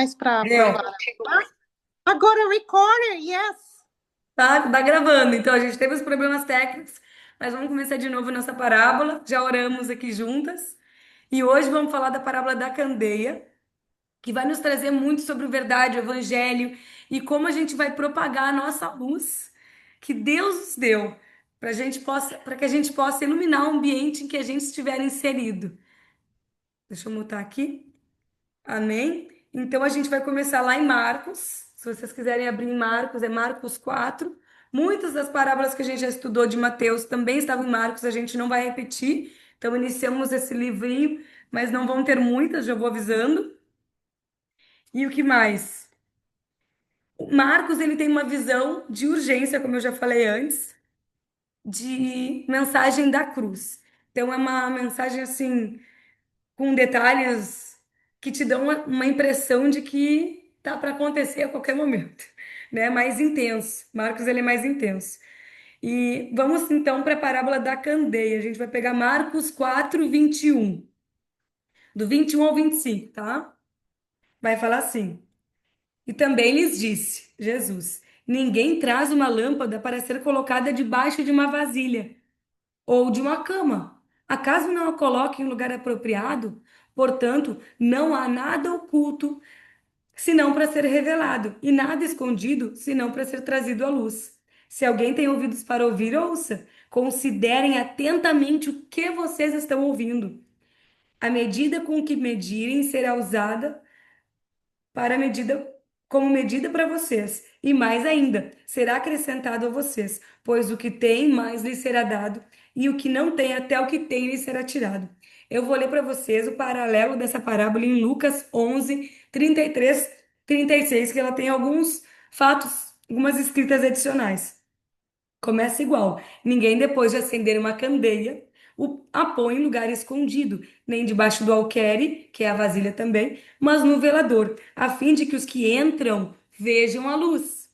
mais para Deu. provar. Agora, recorder, yes. Tá gravando. Então, a gente teve os problemas técnicos, mas vamos começar de novo nossa parábola. Já oramos aqui juntas. E hoje vamos falar da parábola da candeia, que vai nos trazer muito sobre a verdade, o evangelho e como a gente vai propagar a nossa luz que Deus nos deu, para que a gente possa iluminar o ambiente em que a gente estiver inserido. Deixa eu mutar aqui. Amém? Então a gente vai começar lá em Marcos. Se vocês quiserem abrir em Marcos, é Marcos 4. Muitas das parábolas que a gente já estudou de Mateus também estavam em Marcos, a gente não vai repetir. Então iniciamos esse livrinho, mas não vão ter muitas, já vou avisando. E o que mais? O Marcos, ele tem uma visão de urgência, como eu já falei antes, de mensagem da cruz. Então é uma mensagem assim com detalhes que te dão uma impressão de que tá para acontecer a qualquer momento, né? Mais intenso. Marcos ele é mais intenso. E vamos então para a parábola da candeia. A gente vai pegar Marcos 4:21, do 21 ao 25, tá? Vai falar assim: E também lhes disse, Jesus: Ninguém traz uma lâmpada para ser colocada debaixo de uma vasilha ou de uma cama. Acaso não a coloque em lugar apropriado? Portanto, não há nada oculto senão para ser revelado, e nada escondido senão para ser trazido à luz. Se alguém tem ouvidos para ouvir, ouça. Considerem atentamente o que vocês estão ouvindo. A medida com que medirem será usada para medida como medida para vocês, e mais ainda, será acrescentado a vocês, pois o que tem, mais lhes será dado, e o que não tem, até o que tem, lhes será tirado. Eu vou ler para vocês o paralelo dessa parábola em Lucas 11, 33, 36, que ela tem alguns fatos, algumas escritas adicionais. Começa igual. Ninguém, depois de acender uma candeia, a põe em lugar escondido, nem debaixo do alqueire, que é a vasilha também, mas no velador, a fim de que os que entram vejam a luz.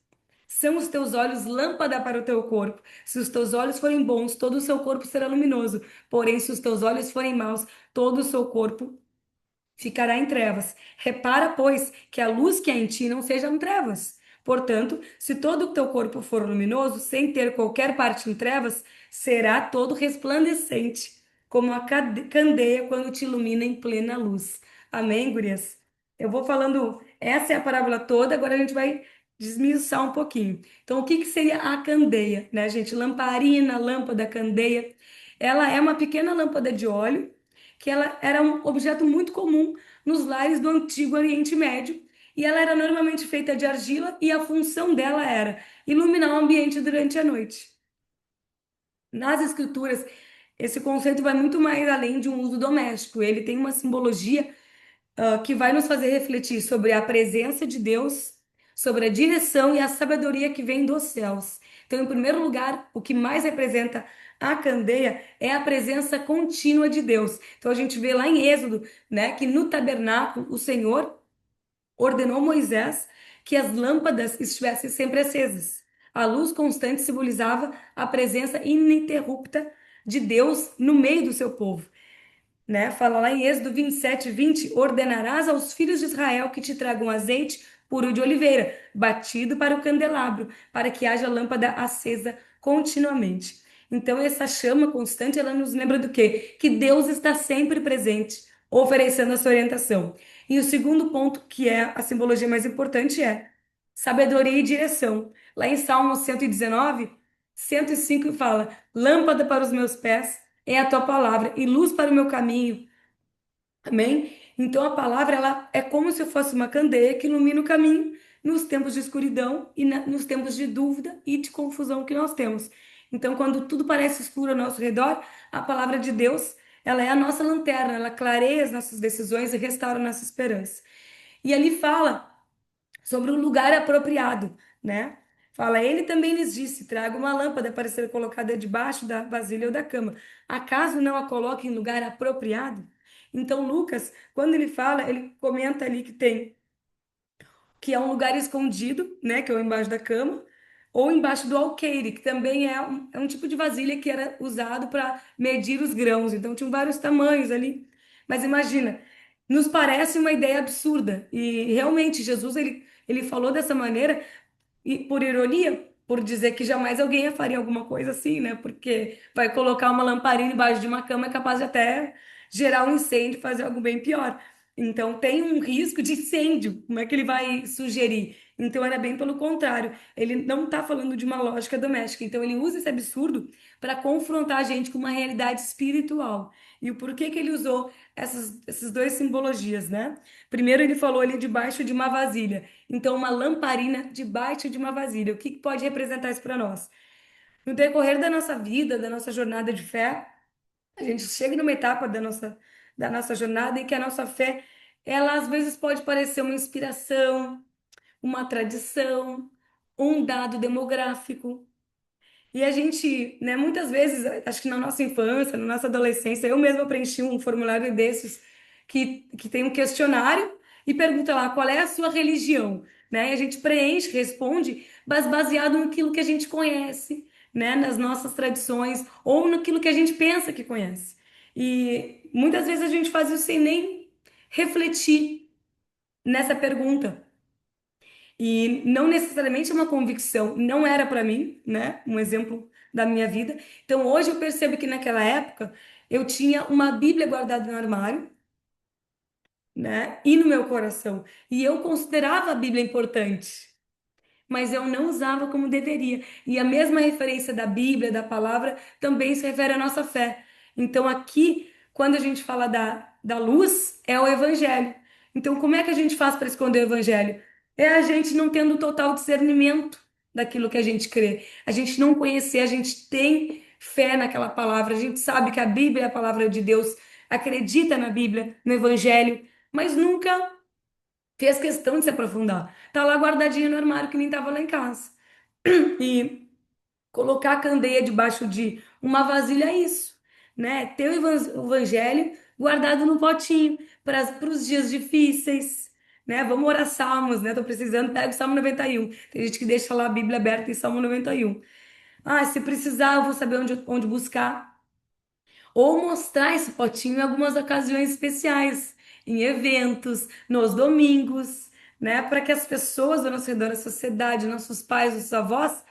São os teus olhos lâmpada para o teu corpo. Se os teus olhos forem bons, todo o seu corpo será luminoso. Porém, se os teus olhos forem maus, todo o seu corpo ficará em trevas. Repara, pois, que a luz que há em ti não sejam trevas. Portanto, se todo o teu corpo for luminoso, sem ter qualquer parte em trevas, será todo resplandecente, como a candeia quando te ilumina em plena luz. Amém, gurias? Eu vou falando, essa é a parábola toda, agora a gente vai desmiuçar um pouquinho. Então, o que que seria a candeia, né, gente? Lamparina, lâmpada, candeia. Ela é uma pequena lâmpada de óleo que ela era um objeto muito comum nos lares do antigo Oriente Médio, e ela era normalmente feita de argila e a função dela era iluminar o ambiente durante a noite. Nas escrituras, esse conceito vai muito mais além de um uso doméstico. Ele tem uma simbologia que vai nos fazer refletir sobre a presença de Deus, sobre a direção e a sabedoria que vem dos céus. Então, em primeiro lugar, o que mais representa a candeia é a presença contínua de Deus. Então, a gente vê lá em Êxodo, né, que no tabernáculo o Senhor ordenou Moisés que as lâmpadas estivessem sempre acesas. A luz constante simbolizava a presença ininterrupta de Deus no meio do seu povo, né? Fala lá em Êxodo 27:20: Ordenarás aos filhos de Israel que te tragam azeite puro de oliveira, batido para o candelabro, para que haja lâmpada acesa continuamente. Então, essa chama constante, ela nos lembra do quê? Que Deus está sempre presente, oferecendo essa orientação. E o segundo ponto, que é a simbologia mais importante, é sabedoria e direção. Lá em Salmo 119, 105 fala: Lâmpada para os meus pés é a tua palavra e luz para o meu caminho. Amém? Então a palavra ela é como se fosse uma candeia que ilumina o caminho nos tempos de escuridão e nos tempos de dúvida e de confusão que nós temos. Então, quando tudo parece escuro ao nosso redor, a palavra de Deus, ela é a nossa lanterna, ela clareia as nossas decisões e restaura a nossa esperança. E ali fala sobre o lugar apropriado, né? Fala, ele também lhes disse: traga uma lâmpada para ser colocada debaixo da vasilha ou da cama. Acaso não a coloque em lugar apropriado? Então, Lucas, quando ele fala, ele comenta ali que é um lugar escondido, né? Que é o embaixo da cama, ou embaixo do alqueire, que também é um tipo de vasilha que era usado para medir os grãos. Então, tinham vários tamanhos ali. Mas imagina. nos parece uma ideia absurda. E realmente Jesus ele falou dessa maneira e por ironia, por dizer que jamais alguém faria alguma coisa assim, né? Porque vai colocar uma lamparina embaixo de uma cama é capaz de até gerar um incêndio, fazer algo bem pior. Então tem um risco de incêndio. Como é que ele vai sugerir? Então era bem pelo contrário. Ele não está falando de uma lógica doméstica. Então ele usa esse absurdo para confrontar a gente com uma realidade espiritual. E o porquê que ele usou essas duas simbologias, né? Primeiro ele falou ali debaixo de uma vasilha. Então, uma lamparina debaixo de uma vasilha. O que que pode representar isso para nós? No decorrer da nossa vida, da nossa jornada de fé, a gente chega numa etapa da nossa jornada em que a nossa fé, ela às vezes pode parecer uma inspiração, uma tradição, um dado demográfico. E a gente, né, muitas vezes, acho que na nossa infância, na nossa adolescência, eu mesma preenchi um formulário desses que tem um questionário e pergunta lá qual é a sua religião, né? E a gente preenche, responde, mas baseado naquilo que a gente conhece, né, nas nossas tradições ou naquilo que a gente pensa que conhece. E muitas vezes a gente faz isso sem nem refletir nessa pergunta. E não necessariamente é uma convicção, não era para mim, né? Um exemplo da minha vida. Então hoje eu percebo que naquela época eu tinha uma Bíblia guardada no armário, né? E no meu coração. E eu considerava a Bíblia importante, mas eu não usava como deveria. E a mesma referência da Bíblia, da palavra, também se refere à nossa fé. Então, aqui, quando a gente fala da luz, é o Evangelho. Então, como é que a gente faz para esconder o Evangelho? É a gente não tendo total discernimento daquilo que a gente crê. A gente não conhecer, a gente tem fé naquela palavra, a gente sabe que a Bíblia é a palavra de Deus, acredita na Bíblia, no Evangelho, mas nunca fez questão de se aprofundar. Tá lá guardadinho no armário que nem tava lá em casa. E colocar a candeia debaixo de uma vasilha é isso, né? Ter o evangelho guardado no potinho para os dias difíceis, né? Vamos orar salmos, né? Tô precisando, pega o Salmo 91. Tem gente que deixa lá a Bíblia aberta em Salmo 91. Ah, se precisar, eu vou saber onde buscar. Ou mostrar esse potinho em algumas ocasiões especiais, em eventos, nos domingos, né? Para que as pessoas ao nosso redor, a sociedade, nossos pais, os avós,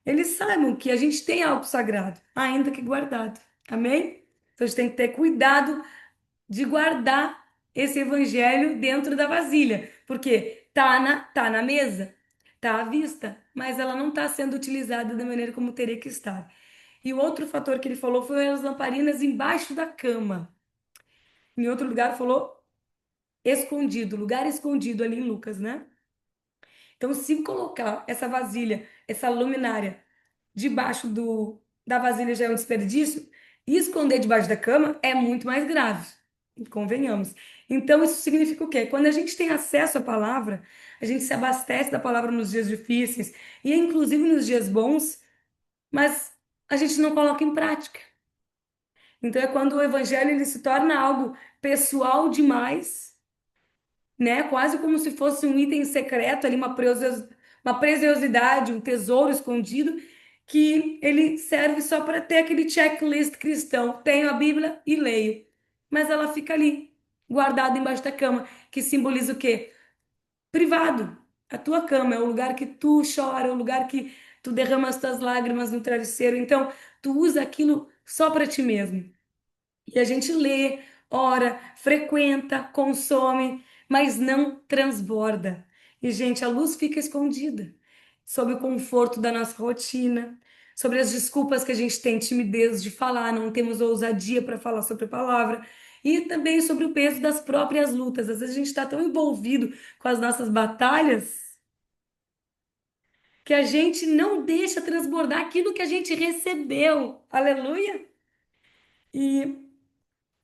eles saibam que a gente tem algo sagrado, ainda que guardado. Amém? Então a gente tem que ter cuidado de guardar esse evangelho dentro da vasilha, porque tá na mesa, tá à vista, mas ela não está sendo utilizada da maneira como teria que estar. E o outro fator que ele falou foi as lamparinas embaixo da cama. Em outro lugar falou escondido, lugar escondido ali em Lucas, né? Então, se colocar essa vasilha, essa luminária debaixo da vasilha já é um desperdício, e esconder debaixo da cama é muito mais grave, convenhamos. Então, isso significa o quê? Quando a gente tem acesso à palavra, a gente se abastece da palavra nos dias difíceis e inclusive nos dias bons, mas a gente não coloca em prática. Então é quando o evangelho ele se torna algo pessoal demais, né? Quase como se fosse um item secreto ali, uma preciosidade, um tesouro escondido, que ele serve só para ter aquele checklist cristão. Tenho a Bíblia e leio. Mas ela fica ali, guardada embaixo da cama, que simboliza o quê? Privado. A tua cama é o lugar que tu chora, é o lugar que tu derrama as tuas lágrimas no travesseiro. Então, tu usa aquilo só para ti mesmo. E a gente lê, ora, frequenta, consome, mas não transborda. E, gente, a luz fica escondida sob o conforto da nossa rotina, sobre as desculpas que a gente tem timidez de falar, não temos ousadia para falar sobre a palavra, e também sobre o peso das próprias lutas. Às vezes a gente está tão envolvido com as nossas batalhas que a gente não deixa transbordar aquilo que a gente recebeu. Aleluia! E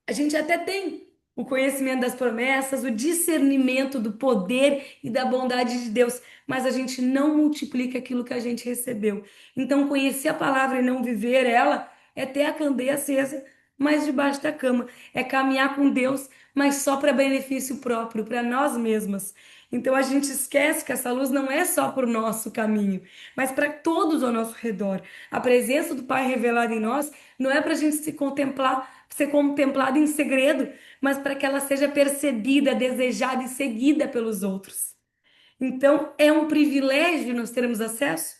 a gente até tem o conhecimento das promessas, o discernimento do poder e da bondade de Deus, mas a gente não multiplica aquilo que a gente recebeu. Então, conhecer a palavra e não viver ela é ter a candeia acesa, mas debaixo da cama. É caminhar com Deus, mas só para benefício próprio, para nós mesmas. Então, a gente esquece que essa luz não é só para o nosso caminho, mas para todos ao nosso redor. A presença do Pai revelada em nós não é para a gente se contemplar ser contemplada em segredo, mas para que ela seja percebida, desejada e seguida pelos outros. Então, é um privilégio nós termos acesso,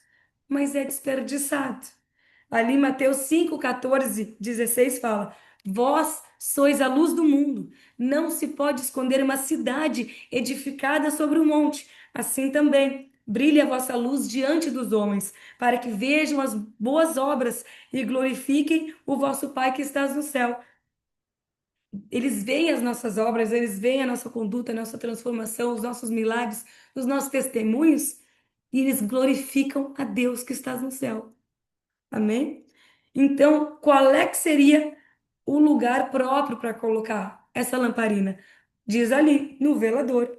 mas é desperdiçado. Ali, Mateus 5, 14, 16 fala: Vós sois a luz do mundo. Não se pode esconder uma cidade edificada sobre um monte. Assim também, brilhe a vossa luz diante dos homens, para que vejam as boas obras e glorifiquem o vosso Pai que estás no céu. Eles veem as nossas obras, eles veem a nossa conduta, a nossa transformação, os nossos milagres, os nossos testemunhos, e eles glorificam a Deus que está no céu. Amém? Então, qual é que seria o lugar próprio para colocar essa lamparina? Diz ali, no velador.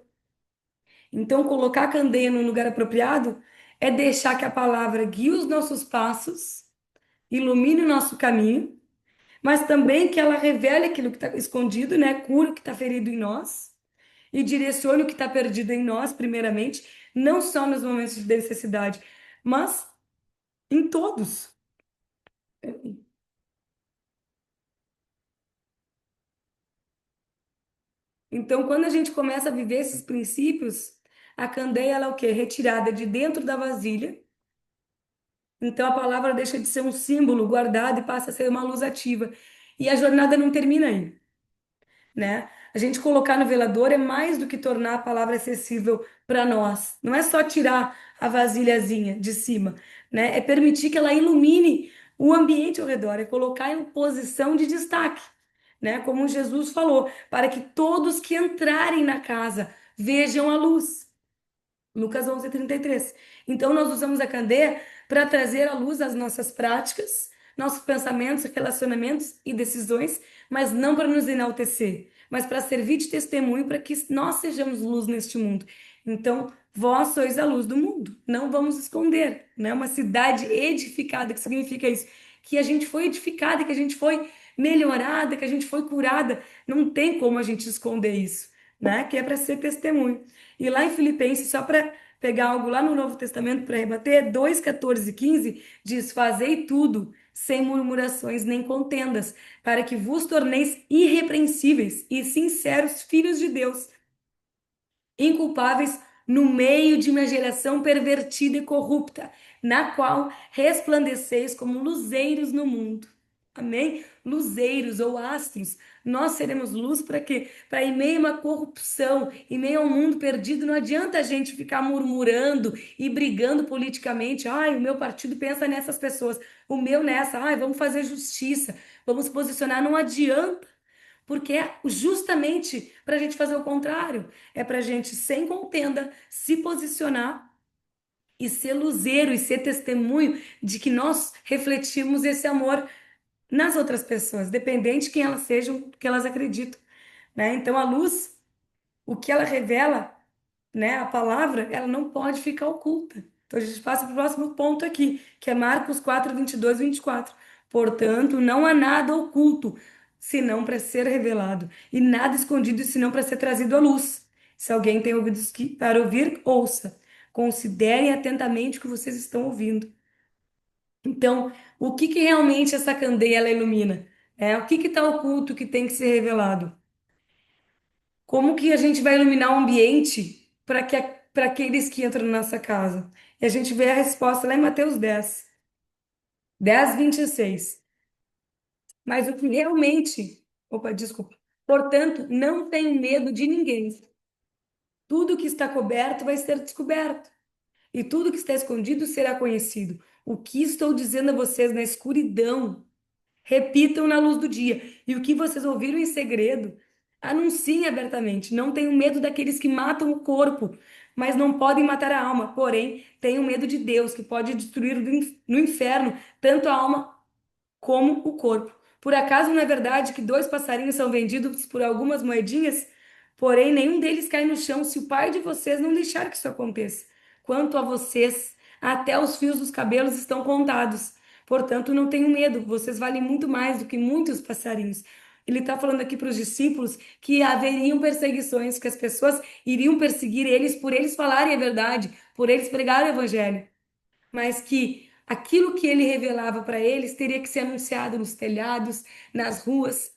Então, colocar a candeia no lugar apropriado é deixar que a palavra guie os nossos passos, ilumine o nosso caminho, mas também que ela revele aquilo que está escondido, né? Cura o que está ferido em nós e direcione o que está perdido em nós, primeiramente, não só nos momentos de necessidade, mas em todos. Então, quando a gente começa a viver esses princípios, a candeia ela é o quê? Retirada de dentro da vasilha. Então, a palavra deixa de ser um símbolo guardado e passa a ser uma luz ativa. E a jornada não termina aí, né? A gente colocar no velador é mais do que tornar a palavra acessível para nós. Não é só tirar a vasilhazinha de cima, né? É permitir que ela ilumine o ambiente ao redor, é colocar em posição de destaque, né? Como Jesus falou, para que todos que entrarem na casa vejam a luz. Lucas 11:33. Então, nós usamos a candeia para trazer à luz as nossas práticas, nossos pensamentos, relacionamentos e decisões, mas não para nos enaltecer, mas para servir de testemunho para que nós sejamos luz neste mundo. Então, vós sois a luz do mundo, não vamos esconder, né? Uma cidade edificada, que significa isso, que a gente foi edificada, que a gente foi melhorada, que a gente foi curada, não tem como a gente esconder isso, né? Que é para ser testemunho. E lá em Filipenses, só para pegar algo lá no Novo Testamento para rebater, 2, 14 e 15 diz: Fazei tudo sem murmurações nem contendas, para que vos torneis irrepreensíveis e sinceros filhos de Deus, inculpáveis no meio de uma geração pervertida e corrupta, na qual resplandeceis como luzeiros no mundo. Amém? Luzeiros ou astros. Nós seremos luz para quê? Para em meio a uma corrupção, em meio a um mundo perdido, não adianta a gente ficar murmurando e brigando politicamente. Ai, o meu partido pensa nessas pessoas, o meu nessa. Ai, vamos fazer justiça, vamos se posicionar. Não adianta. Porque é justamente para a gente fazer o contrário. É para a gente, sem contenda, se posicionar e ser luzeiro e ser testemunho de que nós refletimos esse amor nas outras pessoas, dependente de quem elas sejam, do que elas acreditam, né? Então, a luz, o que ela revela, né, a palavra, ela não pode ficar oculta. Então a gente passa para o próximo ponto aqui, que é Marcos 4, 22 e 24. Portanto, não há nada oculto, senão para ser revelado, e nada escondido, senão para ser trazido à luz. Se alguém tem ouvidos para ouvir, ouça. Considerem atentamente o que vocês estão ouvindo. Então, o que que realmente essa candeia ela ilumina? O que está oculto que tem que ser revelado? Como que a gente vai iluminar o ambiente para aqueles que entram na nossa casa? E a gente vê a resposta lá em Mateus 10, 26. Mas o que realmente, opa, desculpa. Portanto, não tenho medo de ninguém. Tudo que está coberto vai ser descoberto, e tudo que está escondido será conhecido. O que estou dizendo a vocês na escuridão, repitam na luz do dia. E o que vocês ouviram em segredo, anunciem abertamente. Não tenham medo daqueles que matam o corpo, mas não podem matar a alma. Porém, tenham medo de Deus, que pode destruir no inferno tanto a alma como o corpo. Por acaso não é verdade que dois passarinhos são vendidos por algumas moedinhas? Porém, nenhum deles cai no chão se o pai de vocês não deixar que isso aconteça. Quanto a vocês, até os fios dos cabelos estão contados. Portanto, não tenham medo, vocês valem muito mais do que muitos passarinhos. Ele está falando aqui para os discípulos que haveriam perseguições, que as pessoas iriam perseguir eles por eles falarem a verdade, por eles pregarem o evangelho, mas que aquilo que ele revelava para eles teria que ser anunciado nos telhados, nas ruas.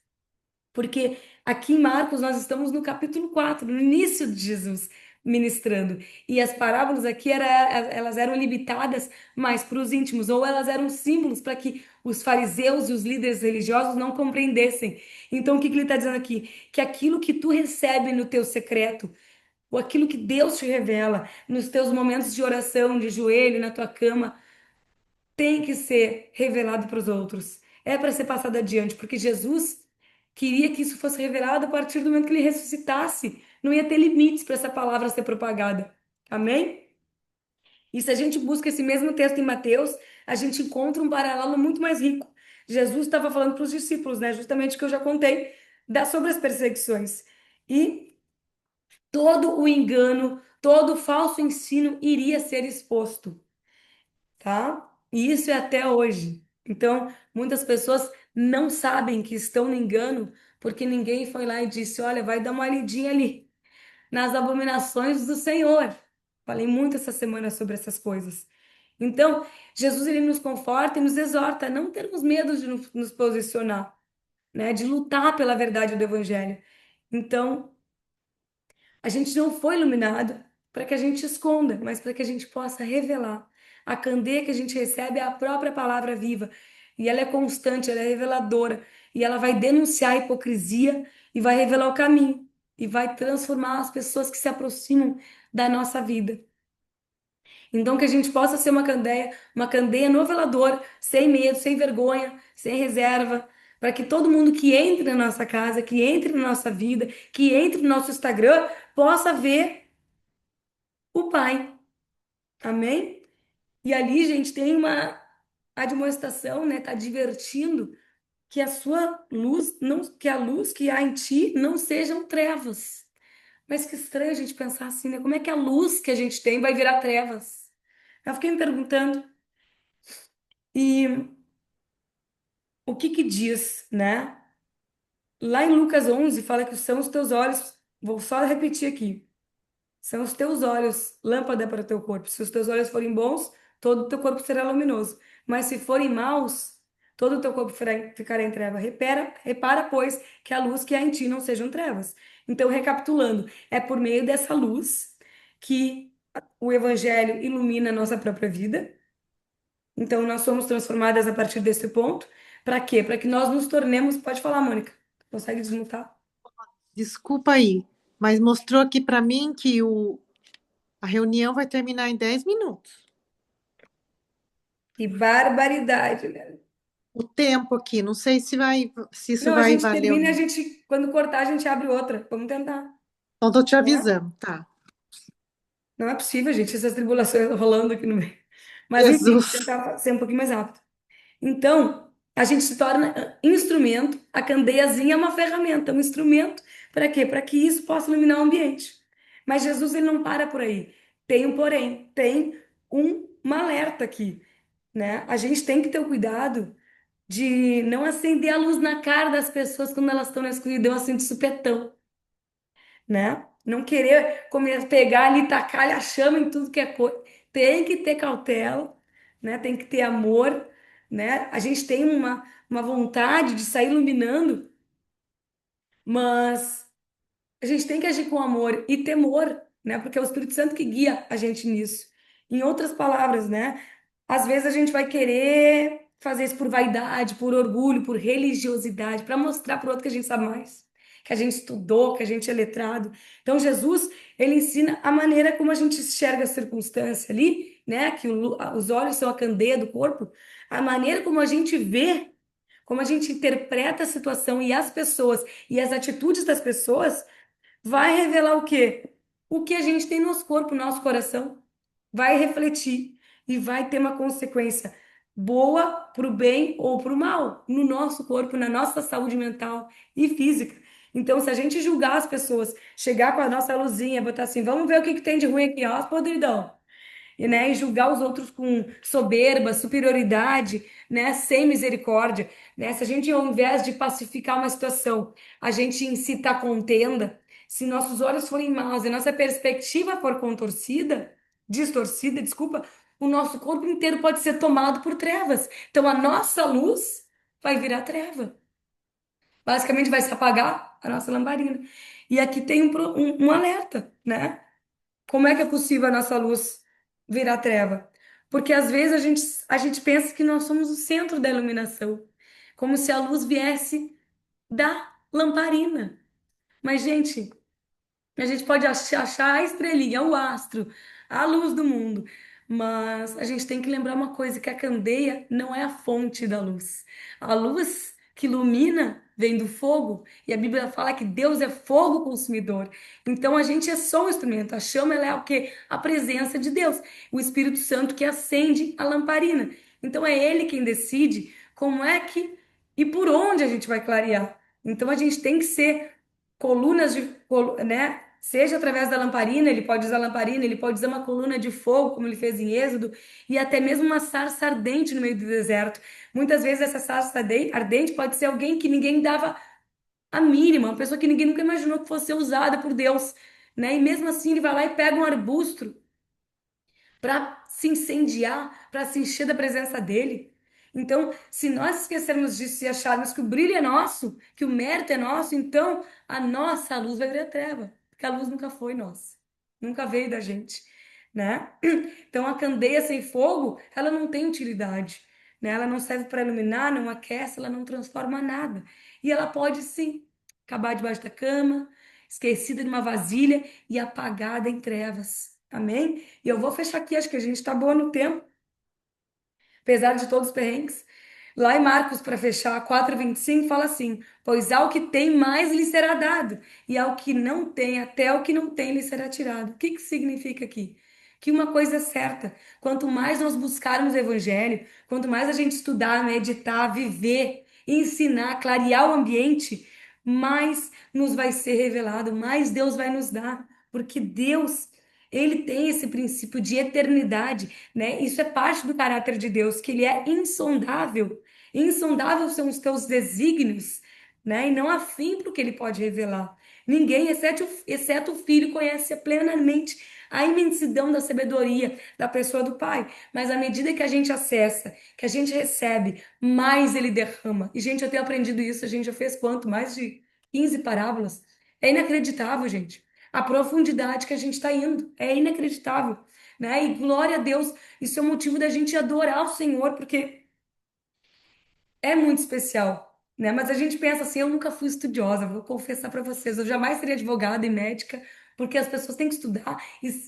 Porque aqui em Marcos nós estamos no capítulo 4, no início de Jesus ministrando. E as parábolas aqui elas eram limitadas mais para os íntimos, ou elas eram símbolos para que os fariseus e os líderes religiosos não compreendessem. Então, o que que ele está dizendo aqui? Que aquilo que tu recebe no teu secreto, ou aquilo que Deus te revela nos teus momentos de oração, de joelho, na tua cama, tem que ser revelado para os outros. É para ser passado adiante, porque Jesus queria que isso fosse revelado a partir do momento que ele ressuscitasse. Não ia ter limites para essa palavra ser propagada. Amém? E se a gente busca esse mesmo texto em Mateus, a gente encontra um paralelo muito mais rico. Jesus estava falando para os discípulos, né? Justamente o que eu já contei sobre as perseguições. E todo o engano, todo o falso ensino iria ser exposto, tá? E isso é até hoje. Então, muitas pessoas não sabem que estão no engano porque ninguém foi lá e disse: Olha, vai dar uma lidinha ali nas abominações do Senhor. Falei muito essa semana sobre essas coisas. Então, Jesus ele nos conforta e nos exorta a não termos medo de nos posicionar, né? De lutar pela verdade do Evangelho. Então, a gente não foi iluminado para que a gente esconda, mas para que a gente possa revelar. A candeia que a gente recebe é a própria palavra viva. E ela é constante, ela é reveladora. E ela vai denunciar a hipocrisia e vai revelar o caminho. E vai transformar as pessoas que se aproximam da nossa vida. Então, que a gente possa ser uma candeia noveladora, sem medo, sem vergonha, sem reserva, para que todo mundo que entre na nossa casa, que entre na nossa vida, que entre no nosso Instagram, possa ver o Pai. Amém? E ali, gente, tem uma admoestação, né? Tá divertindo que a sua luz, não, que a luz que há em ti não sejam trevas. Mas que estranho a gente pensar assim, né? Como é que a luz que a gente tem vai virar trevas? Eu fiquei me perguntando. E o que que diz, né? Lá em Lucas 11 fala que são os teus olhos, vou só repetir aqui. São os teus olhos, lâmpada para o teu corpo. Se os teus olhos forem bons, todo o teu corpo será luminoso. Mas se forem maus, todo o teu corpo ficará em treva. Repara, pois, que a luz que há em ti não sejam trevas. Então, recapitulando, é por meio dessa luz que o Evangelho ilumina a nossa própria vida. Então, nós somos transformadas a partir desse ponto. Para quê? Para que nós nos tornemos. Pode falar, Mônica. Consegue desmutar? Desculpa aí, mas mostrou aqui para mim que a reunião vai terminar em 10 minutos. Que barbaridade, né? O tempo aqui, não sei se isso Não, a vai gente valer ou termina, a não. gente, quando cortar, a gente abre outra. Vamos tentar, Então, estou te né? avisando, tá? Não é possível, gente, essas tribulações rolando aqui no meio. Mas, enfim, vou Jesus. tentar ser um pouquinho mais rápido. Então, a gente se torna instrumento, a candeiazinha é uma ferramenta, um instrumento, para quê? Para que isso possa iluminar o ambiente. Mas Jesus, ele não para por aí. Tem um porém, tem um alerta aqui, né? A gente tem que ter o cuidado de não acender a luz na cara das pessoas quando elas estão na escuridão, assim, de supetão, né? Não querer pegar ali, tacar a chama em tudo que é coisa. Tem que ter cautela, né? Tem que ter amor, né? A gente tem uma vontade de sair iluminando, mas a gente tem que agir com amor e temor, né? Porque é o Espírito Santo que guia a gente nisso. Em outras palavras, né? Às vezes a gente vai querer fazer isso por vaidade, por orgulho, por religiosidade, para mostrar para o outro que a gente sabe mais, que a gente estudou, que a gente é letrado. Então Jesus, ele ensina a maneira como a gente enxerga a circunstância ali, né? Que os olhos são a candeia do corpo, a maneira como a gente vê, como a gente interpreta a situação e as pessoas e as atitudes das pessoas vai revelar o quê? O que a gente tem no nosso corpo, no nosso coração. Vai refletir e vai ter uma consequência boa para o bem ou para o mal no nosso corpo, na nossa saúde mental e física. Então, se a gente julgar as pessoas, chegar com a nossa luzinha, botar assim, vamos ver o que que tem de ruim aqui, ó, os podridão, e, né, e julgar os outros com soberba, superioridade, né, sem misericórdia, né? Se a gente, ao invés de pacificar uma situação, a gente incita a contenda, se nossos olhos forem maus e nossa perspectiva for distorcida, desculpa, o nosso corpo inteiro pode ser tomado por trevas. Então, a nossa luz vai virar treva. Basicamente vai se apagar a nossa lamparina. E aqui tem um alerta, né? Como é que é possível a nossa luz virar treva? Porque às vezes a gente pensa que nós somos o centro da iluminação, como se a luz viesse da lamparina. Mas, gente, a gente pode achar a estrelinha, o astro, a luz do mundo. Mas a gente tem que lembrar uma coisa, que a candeia não é a fonte da luz. A luz que ilumina vem do fogo, e a Bíblia fala que Deus é fogo consumidor. Então a gente é só um instrumento. A chama ela é o quê? A presença de Deus, o Espírito Santo que acende a lamparina. Então é ele quem decide como é que e por onde a gente vai clarear. Então a gente tem que ser colunas de, né? Seja através da lamparina, ele pode usar lamparina, ele pode usar uma coluna de fogo, como ele fez em Êxodo, e até mesmo uma sarça ardente no meio do deserto. Muitas vezes essa sarça ardente pode ser alguém que ninguém dava a mínima, uma pessoa que ninguém nunca imaginou que fosse ser usada por Deus, né? E mesmo assim ele vai lá e pega um arbusto para se incendiar, para se encher da presença dele. Então, se nós esquecermos disso e acharmos que o brilho é nosso, que o mérito é nosso, então a nossa luz vai virar treva, porque a luz nunca foi nossa, nunca veio da gente, né? Então, a candeia sem fogo, ela não tem utilidade, né? Ela não serve para iluminar, não aquece, ela não transforma nada. E ela pode sim acabar debaixo da cama, esquecida numa vasilha e apagada em trevas. Amém? E eu vou fechar aqui, acho que a gente está boa no tempo, apesar de todos os perrengues. Lá em Marcos, para fechar, 4:25 fala assim: Pois ao que tem, mais lhe será dado, e ao que não tem, até o que não tem lhe será tirado. O que que significa aqui? Que uma coisa é certa: quanto mais nós buscarmos o Evangelho, quanto mais a gente estudar, meditar, viver, ensinar, clarear o ambiente, mais nos vai ser revelado, mais Deus vai nos dar, porque Deus. Ele tem esse princípio de eternidade, né? Isso é parte do caráter de Deus, que ele é insondável. Insondável são os teus desígnios, né? E não há fim para o que ele pode revelar. Ninguém, exceto o Filho, conhece plenamente a imensidão da sabedoria da pessoa do Pai. Mas à medida que a gente acessa, que a gente recebe, mais ele derrama. E, gente, eu tenho aprendido isso. A gente já fez quanto? Mais de 15 parábolas. É inacreditável, gente. A profundidade que a gente está indo. É inacreditável, né? E glória a Deus. Isso é um motivo da gente adorar o Senhor, porque é muito especial, né? Mas a gente pensa assim, eu nunca fui estudiosa, vou confessar para vocês, eu jamais seria advogada e médica, porque as pessoas têm que estudar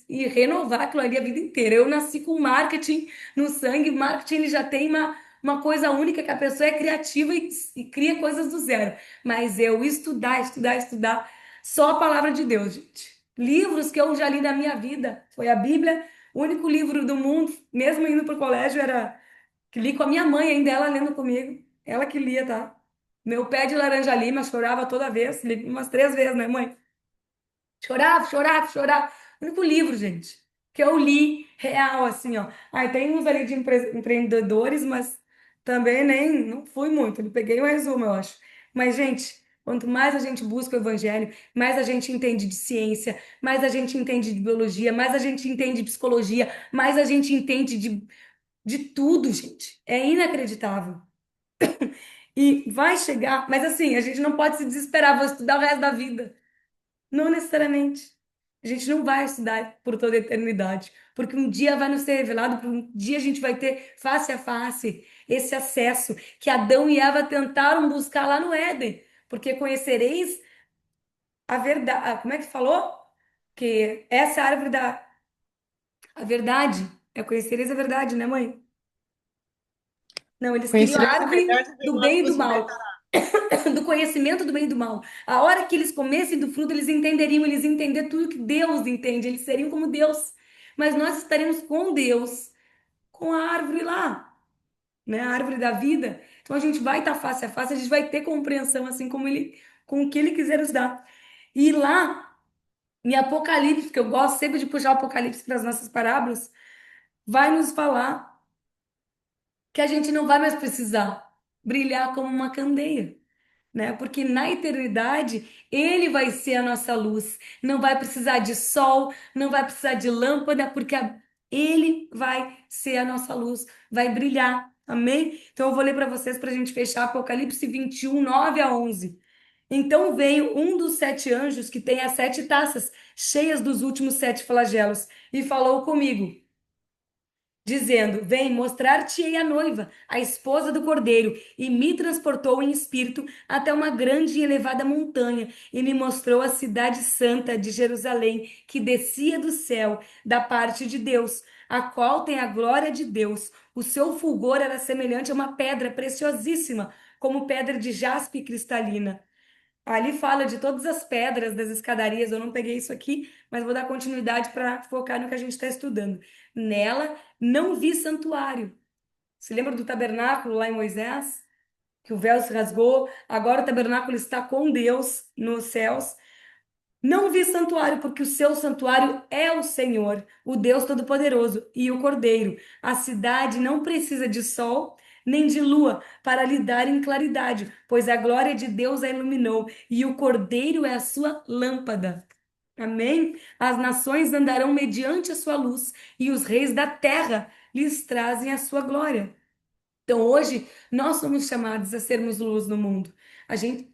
e renovar aquilo ali a vida inteira. Eu nasci com marketing no sangue, marketing ele já tem uma coisa única, que a pessoa é criativa e cria coisas do zero. Mas eu estudar, só a palavra de Deus, gente. Livros que eu já li na minha vida, foi a Bíblia, o único livro do mundo, mesmo indo para o colégio, era que li com a minha mãe ainda, ela lendo comigo. Ela que lia, tá? Meu pé de laranja lima chorava toda vez, li umas 3 vezes, né, mãe? Chorava, chorava, chorava. O único livro, gente, que eu li real, assim, ó. Aí tem uns ali de empreendedores, mas também nem, não fui muito. Eu peguei um resumo, eu acho. Mas, gente, quanto mais a gente busca o evangelho, mais a gente entende de ciência, mais a gente entende de biologia, mais a gente entende de psicologia, mais a gente entende de tudo, gente. É inacreditável. E vai chegar, mas assim, a gente não pode se desesperar, vou estudar o resto da vida. Não necessariamente. A gente não vai estudar por toda a eternidade, porque um dia vai nos ser revelado, porque um dia a gente vai ter face a face esse acesso que Adão e Eva tentaram buscar lá no Éden, porque conhecereis a verdade. Como é que falou? Que essa árvore da a verdade é conhecereis a verdade, né, mãe? Não, eles queriam a Conhecereis a árvore verdade, e do o mal bem e do vos mal. libertará. Do conhecimento do bem e do mal. A hora que eles comessem do fruto, eles entenderiam, eles iam entender tudo que Deus entende, eles seriam como Deus. Mas nós estaremos com Deus, com a árvore lá, né? A árvore da vida. Então a gente vai estar face a face, a gente vai ter compreensão assim como ele, com o que ele quiser nos dar. E lá em Apocalipse, que eu gosto sempre de puxar o Apocalipse para as nossas parábolas, vai nos falar que a gente não vai mais precisar brilhar como uma candeia, né? Porque na eternidade ele vai ser a nossa luz. Não vai precisar de sol, não vai precisar de lâmpada, porque ele vai ser a nossa luz, vai brilhar. Amém? Então eu vou ler para vocês para a gente fechar Apocalipse 21, 9 a 11. Então veio um dos 7 anjos que tem as 7 taças cheias dos últimos 7 flagelos e falou comigo, dizendo: Vem, mostrar-te-ei a noiva, a esposa do cordeiro. E me transportou em espírito até uma grande e elevada montanha, e me mostrou a cidade santa de Jerusalém, que descia do céu, da parte de Deus, a qual tem a glória de Deus. O seu fulgor era semelhante a uma pedra preciosíssima, como pedra de jaspe cristalina. Ali fala de todas as pedras das escadarias. Eu não peguei isso aqui, mas vou dar continuidade para focar no que a gente está estudando. Nela não vi santuário. Se lembra do tabernáculo lá em Moisés? Que o véu se rasgou. Agora o tabernáculo está com Deus nos céus. Não vi santuário, porque o seu santuário é o Senhor, o Deus Todo-Poderoso e o Cordeiro. A cidade não precisa de sol nem de lua para lhe dar em claridade, pois a glória de Deus a iluminou e o Cordeiro é a sua lâmpada. Amém? As nações andarão mediante a sua luz e os reis da terra lhes trazem a sua glória. Então, hoje, nós somos chamados a sermos luz no mundo.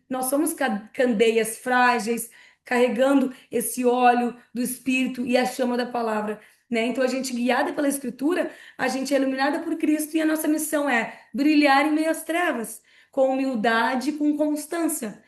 Nós somos candeias frágeis, carregando esse óleo do Espírito e a chama da palavra, né? Então, a gente, guiada pela Escritura, a gente é iluminada por Cristo e a nossa missão é brilhar em meio às trevas, com humildade e com constância.